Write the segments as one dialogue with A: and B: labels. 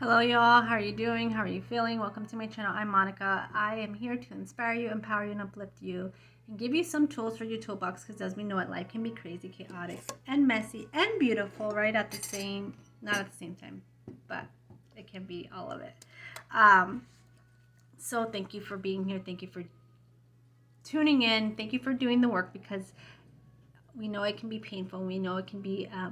A: Hello y'all, how are you doing? How are you feeling? Welcome to my channel. I'm Monica. I am here to inspire you, empower you, and uplift you and give you some tools for your toolbox, because as we know it, life can be crazy, chaotic, and messy and beautiful right at the same, not at the same time, but it can be all of it. So thank you for being here. Thank you for tuning in. Thank you for doing the work, because we know it can be painful. We know it can be a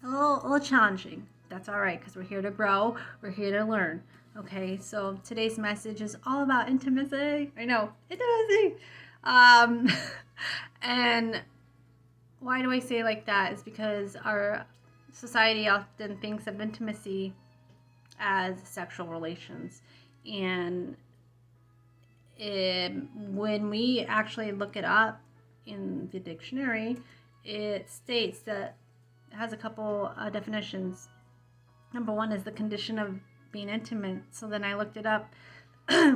A: little challenging. That's all right, because we're here to grow. We're here to learn. Okay, so today's message is all about intimacy. I know, intimacy. Um, and why do I say it like that? Is because our society often thinks of intimacy as sexual relations. And when we actually look it up in the dictionary, it states that it has a couple definitions. Number one is the condition of being intimate. So then I looked it up.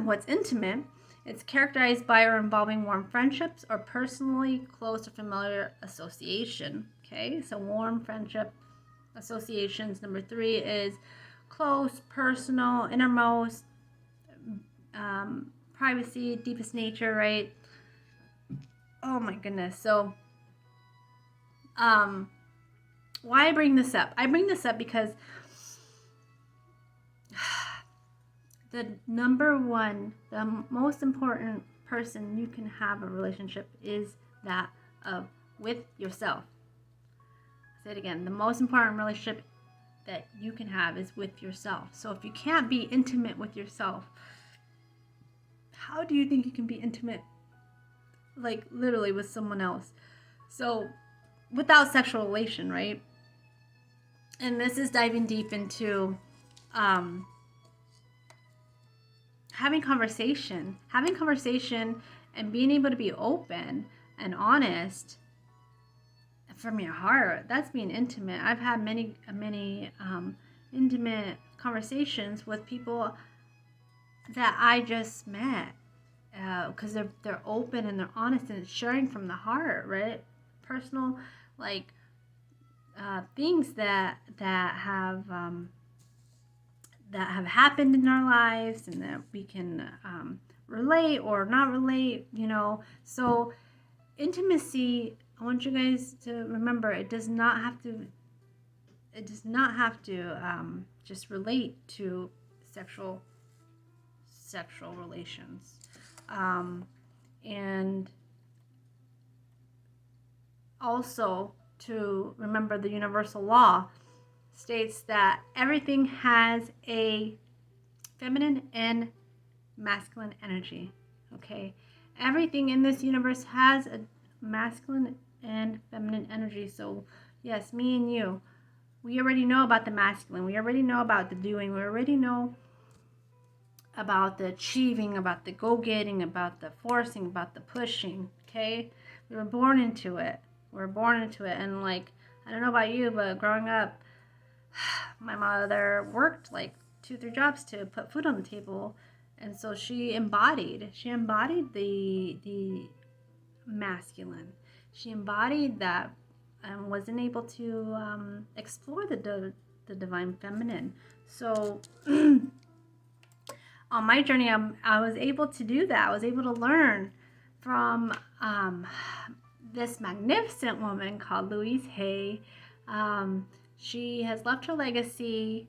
A: What's intimate? It's characterized by or involving warm friendships or personally close or familiar association. Okay, so warm friendship associations. Number three is close, personal, innermost, privacy, deepest nature, right? Oh my goodness. So, why I bring this up? I bring this up because the number one, the most important person you can have a relationship is that of with yourself. I'll say it again. The most important relationship that you can have is with yourself. So if you can't be intimate with yourself, how do you think you can be intimate, like literally with someone else? So without sexual relation, right? And this is diving deep into having conversation and being able to be open and honest from your heart. That's being intimate. I've had many intimate conversations with people that I just met, because they're open and they're honest and it's sharing from the heart, right? Personal, like things that have happened in our lives, and that we can relate or not relate, So intimacy, I want you guys to remember, it does not have to just relate to sexual relations. And also to remember the universal law states that everything has a feminine and masculine energy. Okay, everything in this universe has a masculine and feminine energy. So yes, me and you, we already know about the masculine. We already know about the doing. We already know about the achieving, about the go-getting, about the forcing, about the pushing. Okay, we were born into it. And like, I don't know about you, but growing up, my mother worked like 2-3 jobs to put food on the table, and so she embodied the masculine. She embodied that and wasn't able to explore the divine feminine. So on my journey, I was able to do that. I was able to learn from this magnificent woman called Louise Hay. She has left her legacy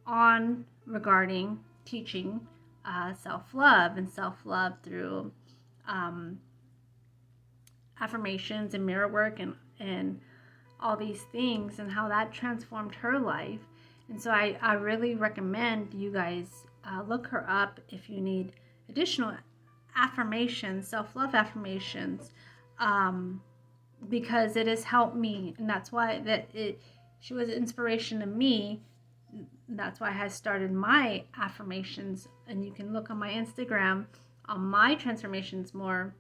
A: on regarding teaching self-love through affirmations and mirror work and all these things, and how that transformed her life. And so I really recommend you guys look her up if you need additional affirmations, self-love affirmations, because it has helped me, and that's why she was an inspiration to me. That's why I started my affirmations, and you can look on my Instagram on my transformations more.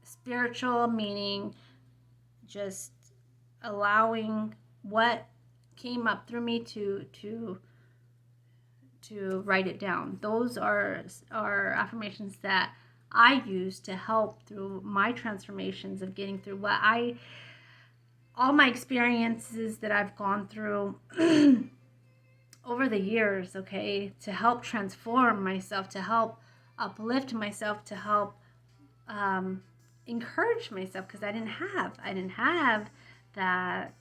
A: Spiritual, meaning just allowing what came up through me to write it down. Those are affirmations that I use to help through my transformations of getting through all my experiences that I've gone through over the years, okay, to help transform myself, to help uplift myself, to help encourage myself, because I didn't have that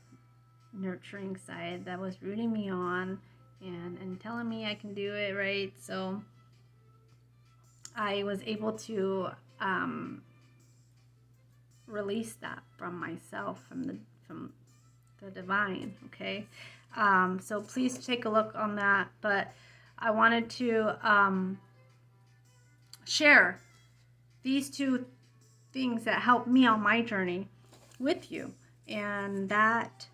A: nurturing side that was rooting me on and telling me I can do it, right? So I was able to release that from myself, from the divine, okay? So please take a look on that. But I wanted to share these two things that helped me on my journey with you. And that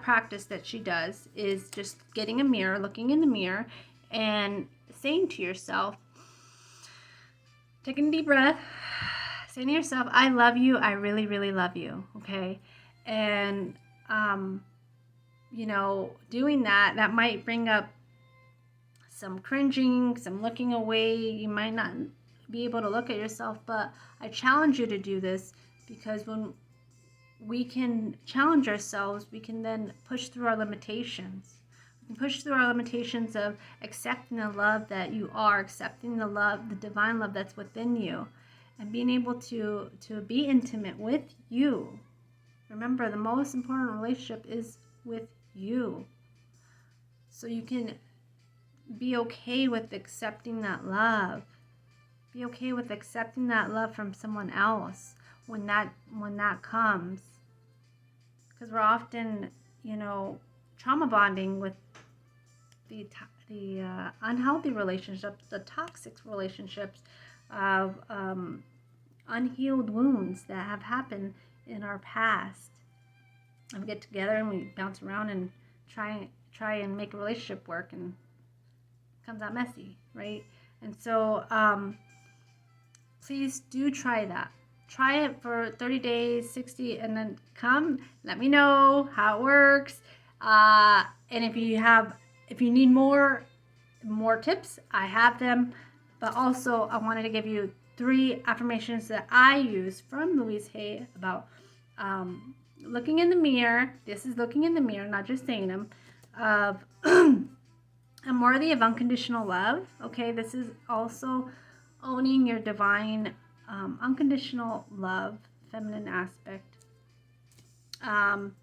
A: practice that she does is just getting a mirror, looking in the mirror, and saying to yourself, taking a deep breath, saying to yourself, I love you, I really, really love you, okay? And, you know, doing that might bring up some cringing, some looking away. You might not be able to look at yourself, but I challenge you to do this, because when we can challenge ourselves, we can then push through our limitations. We can push through our limitations of accepting the love that you are, accepting the love, the divine love that's within you, and being able to be intimate with you. Remember, the most important relationship is with you. So you can be okay with accepting that love. Be okay with accepting that love from someone else when that comes. Because we're often, you know, trauma bonding with the unhealthy relationships, the toxic relationships of unhealed wounds that have happened in our past. And we get together and we bounce around and try and make a relationship work, and it comes out messy, right? And so please do try that. Try it for 30 days, 60, and then come let me know how it works. And if you need more tips, I have them. But also, I wanted to give you 3 affirmations that I use from Louise Hay about looking in the mirror. This is looking in the mirror, not just saying them. Of I'm worthy of unconditional love. Okay, this is also owning your divine unconditional love, feminine aspect. I'm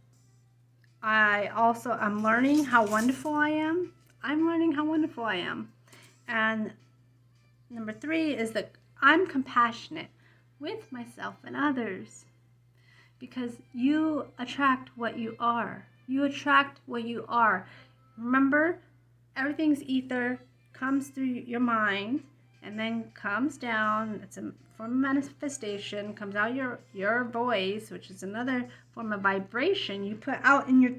A: learning how wonderful I am. I'm learning how wonderful I am. And number 3 is that I'm compassionate with myself and others, because you attract what you are. You attract what you are. Remember, everything's ether, comes through your mind and then comes down. It's a form of manifestation, comes out your voice, which is another form of vibration you put out in your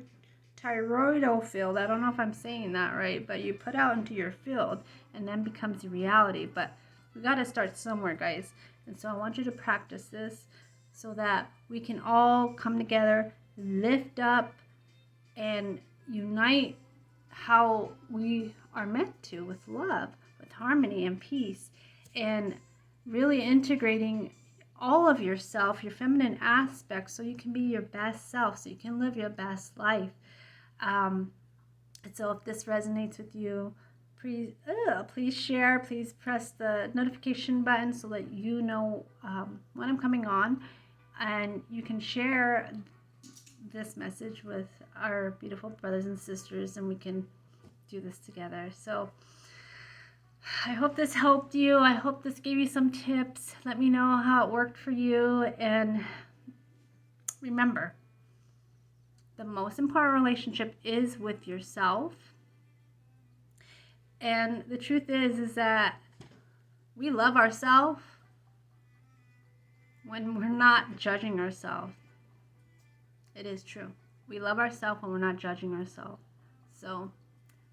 A: thyroidal field. I don't know if I'm saying that right, but you put out into your field and then becomes a reality. But we got to start somewhere, guys. And so I want you to practice this so that we can all come together, lift up, and unite how we are meant to, with love, with harmony and peace, and really integrating all of yourself, your feminine aspects, so you can be your best self, so you can live your best life. And so if this resonates with you, please share, please press the notification button so that you know when I'm coming on, and you can share this message with our beautiful brothers and sisters, and we can do this together. So I hope this helped you. I hope this gave you some tips. Let me know how it worked for you. And remember, the most important relationship is with yourself. And the truth is that we love ourselves when we're not judging ourselves. It is true. We love ourselves when we're not judging ourselves. So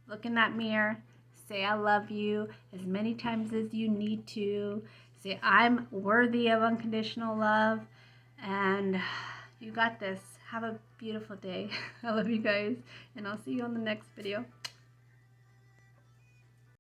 A: look in that mirror. Say, I love you as many times as you need to. Say, I'm worthy of unconditional love. And you got this. Have a beautiful day. I love you guys. And I'll see you on the next video.